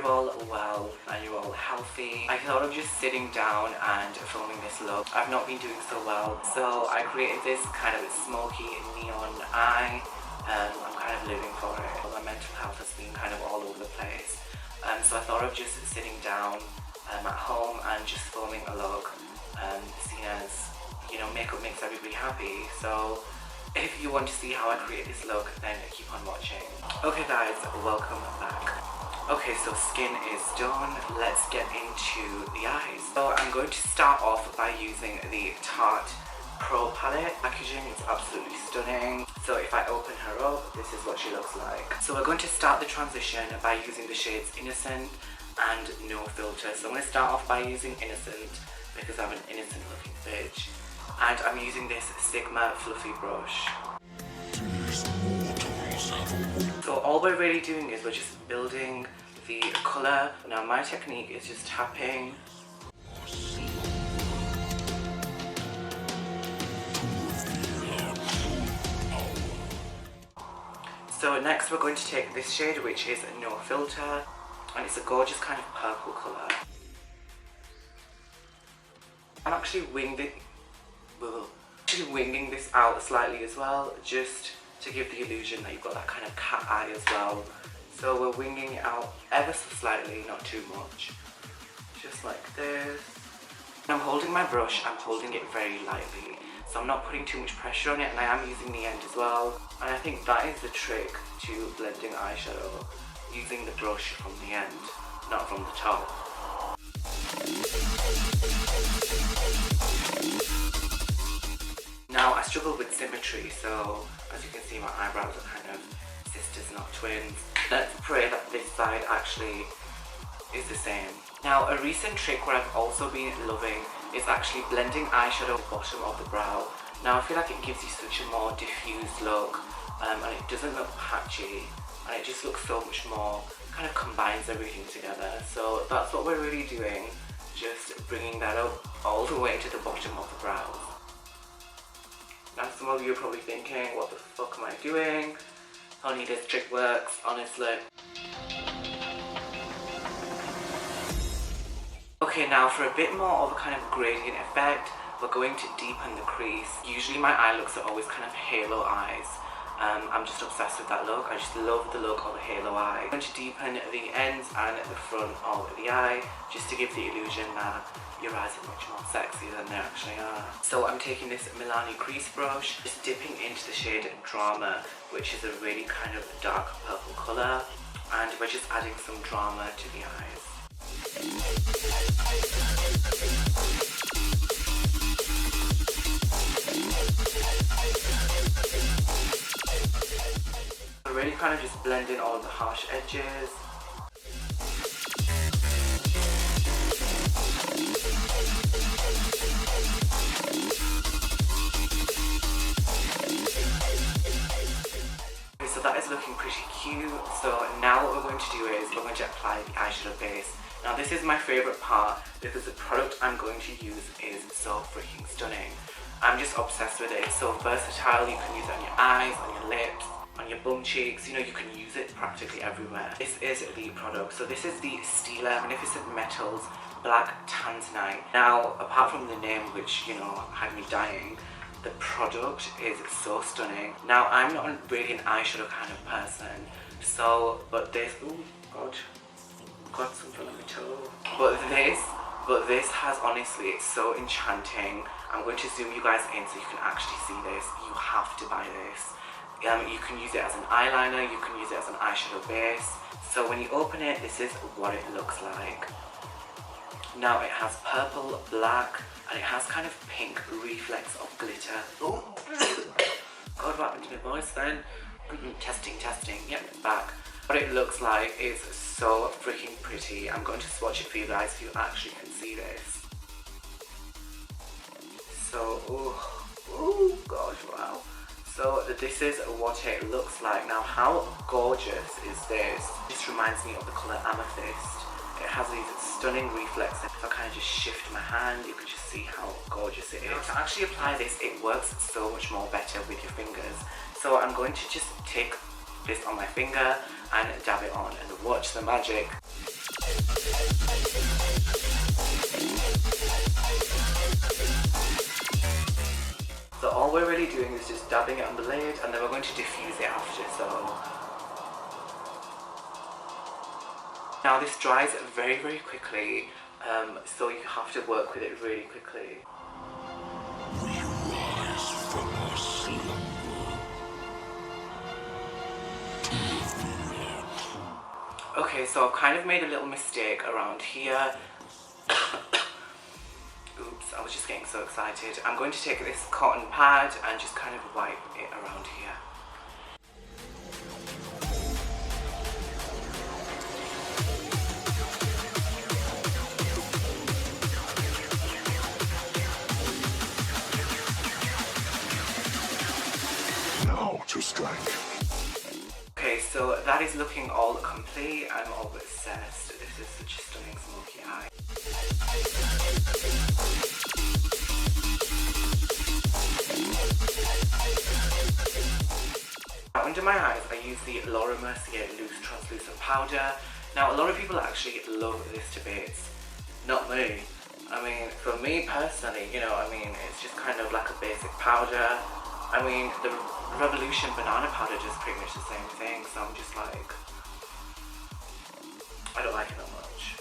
all well and you're all healthy. I thought of just sitting down and filming this look. I've not been doing so well, so I created this kind of smoky neon eye. I'm kind of living for it. My mental health has been kind of all over the place. So I thought of just sitting down at home and just filming a look, seeing as, you know, makeup makes everybody happy. So if you want to see how I create this look, then keep on watching. Okay guys, welcome back. Okay, so skin is done. Let's get into the eyes. So I'm going to start off by using the Tarte Pro palette. Packaging is absolutely stunning. So if I open her up, this is what she looks like. So we're going to start the transition by using the shades Innocent and No Filter. So I'm going to start off by using Innocent because I'm an innocent looking bitch. And I'm using this Sigma fluffy brush. So all we're really doing is we're just building the colour. Now my technique is just tapping. So next we're going to take this shade, which is No Filter, and it's a gorgeous kind of purple colour. I'm actually winging this out slightly as well, just to give the illusion that you've got that kind of cat eye as well. So we're winging it out ever so slightly, not too much, just like this. And I'm holding my brush, I'm holding it very lightly, so I'm not putting too much pressure on it, and I am using the end as well. And I think that is the trick to blending eyeshadow, using the brush from the end, not from the top. Now I struggle with symmetry, so as you can see my eyebrows are kind of sisters, not twins. Let's pray that this side actually is the same. Now a recent trick where I've also been loving is actually blending eyeshadow at the bottom of the brow. Now I feel like it gives you such a more diffused look, and it doesn't look patchy, and it just looks so much more, kind of combines everything together. So that's what we're really doing, just bringing that up all the way to the bottom of the brows. Now some of you are probably thinking, what the fuck am I doing? Honey, this trick works, honestly. Okay, now for a bit more of a kind of gradient effect, we're going to deepen the crease. Usually my eye looks are always kind of halo eyes. I'm just obsessed with that look. I just love the look of a halo eye. I'm going to deepen the ends and the front of the eye, just to give the illusion that your eyes are much more sexy than they actually are. So I'm taking this Milani crease brush, just dipping into the shade Drama, which is a really kind of dark purple colour, and we're just adding some drama to the eyes. So really kind of just blend in all of the harsh edges. So that is looking pretty cute. So now what we're going to do is we're going to apply the eyeshadow base. Now this is my favourite part because the product I'm going to use is so freaking stunning. I'm just obsessed with it. It's so versatile. You can use it on your eyes, on your lips, on your bum cheeks. You know, you can use it practically everywhere. This is the product. So this is the Stila Magnificent Metals Black Tanzanite. Now apart from the name, which, you know, had me dying, the product is so stunning. Now I'm not really an eyeshadow kind of person, so, but this, oh god, got something on my toe. But this has, honestly, it's so enchanting. I'm going to zoom you guys in so you can actually see this. You have to buy this. You can use it as an eyeliner, you can use it as an eyeshadow base. So when you open it, this is what it looks like. Now it has purple, black, and it has kind of pink reflex of glitter. Oh, god, what happened to my voice then? Testing, yep, back. What it looks like is so freaking pretty. I'm going to swatch it for you guys so you actually can see this. So, oh gosh, wow. So this is what it looks like. Now how gorgeous is this? This reminds me of the colour Amethyst. It has these stunning reflexes. If I kind of just shift my hand, you can just see how gorgeous it is. Now, to actually apply this, it works so much more better with your fingers. So I'm going to just take this on my finger and dab it on and watch the magic. So all we're really doing is just dabbing it on the lid, and then we're going to diffuse it after. So now this dries very, very quickly, so you have to work with it really quickly. We rise from our slumber. Okay, so I've kind of made a little mistake around here. Oops, I was just getting so excited. I'm going to take this cotton pad and just kind of wipe it around here. Now to strike. Okay, so that is looking all complete. I'm all obsessed. This is such a stunning smoky eye. Now, under my eyes, I use the Laura Mercier Loose Translucent Powder. Now, a lot of people actually love this to bits. Not me. I mean, for me personally, you know, I mean, it's just kind of like a basic powder. I mean, the Revolution banana powder does pretty much the same thing, so I'm just like, I don't like it that much.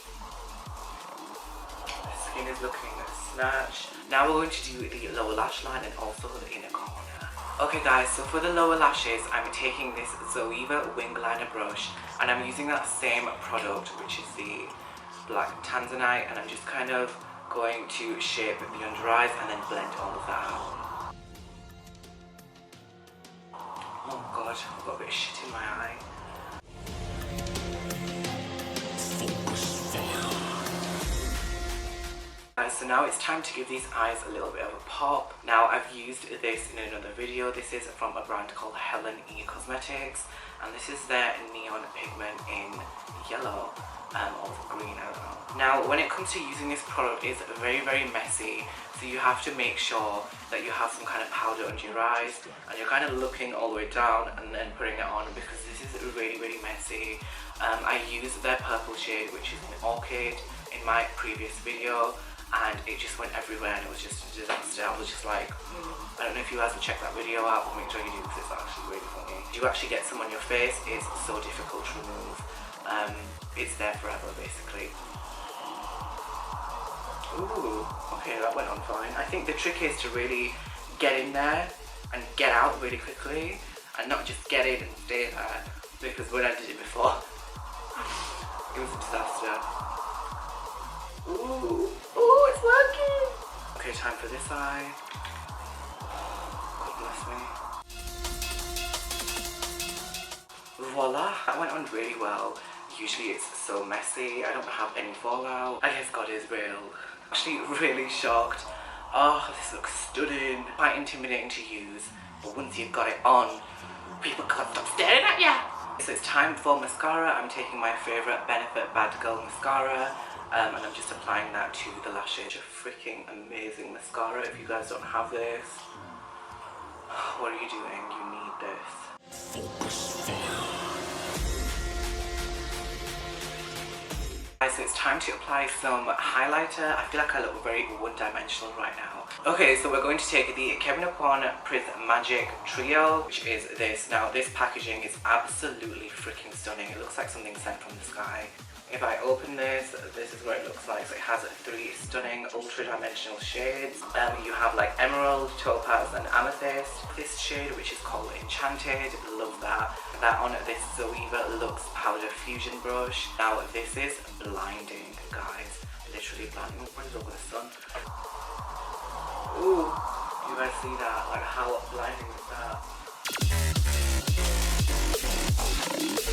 The skin is looking snatched. Now we're going to do the lower lash line and also the inner corner. Okay guys, so for the lower lashes, I'm taking this Zoeva wing liner brush, and I'm using that same product, which is the black Tanzanite, and I'm just kind of going to shape the under eyes and then blend all of that out. Oh god, I've got a bit of shit in my eye. Guys, so now it's time to give these eyes a little bit of a pop. Now I've used this in another video. This is from a brand called HELEN-E-COSMETICS, and this is their neon pigment in yellow. Or green, I don't know. Now when it comes to using this product, it's very, very messy, so you have to make sure that you have some kind of powder under your eyes, and you're kind of looking all the way down and then putting it on, because this is really, really messy. I used their purple shade, which is an orchid, in my previous video, and it just went everywhere and it was just a disaster. I was just like, I don't know if you guys will check that video out, but make sure you do, because it's actually really funny. You actually get some on your face, it's so difficult to remove. It's there forever, basically. Ooh, okay, that went on fine. I think the trick is to really get in there and get out really quickly, and not just get in and stay there, because when I did it before, it was a disaster. Ooh, ooh, it's working! Okay, time for this eye. God bless me. Voila, that went on really well. Usually it's so messy, I don't have any fallout. I guess God is real. Actually really shocked. Oh, this looks stunning. Quite intimidating to use, but once you've got it on, people can't stop staring at you. So it's time for mascara. I'm taking my favourite Benefit Bad Girl mascara, and I'm just applying that to the lashes. A freaking amazing mascara. If you guys don't have this, what are you doing? You need this. Focus fire. So it's time to apply some highlighter. I feel like I look very one-dimensional right now. Okay, so we're going to take the KEVYN PRISMAGIC Trio, which is this. Now this packaging is absolutely freaking stunning. It looks like something sent from the sky. If I open this, this is what it looks like. So it has 3 stunning ultra-dimensional shades. You have like emerald, topaz and amethyst. This shade, which is called Enchanted, love that. That on this Zoeva Luxe Powder Fusion brush. Now this is blinding, guys. Literally blinding. What is up with the sun? Ooh, you guys see that? Like how blinding is that?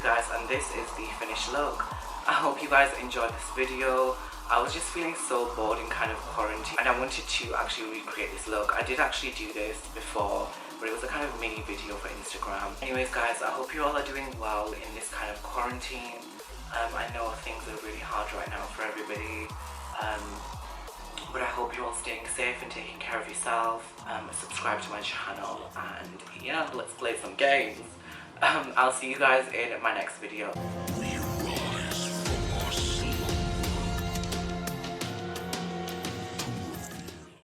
Guys, and this is the finished look. I hope you guys enjoyed this video. I was just feeling so bored in kind of quarantine, and I wanted to actually recreate this look. I did actually do this before, but it was a kind of mini video for Instagram. Anyways guys, I hope you all are doing well in this kind of quarantine. I know things are really hard right now for everybody, but I hope you're all staying safe and taking care of yourself. Subscribe to my channel, and yeah, let's play some games. I'll see you guys in my next video.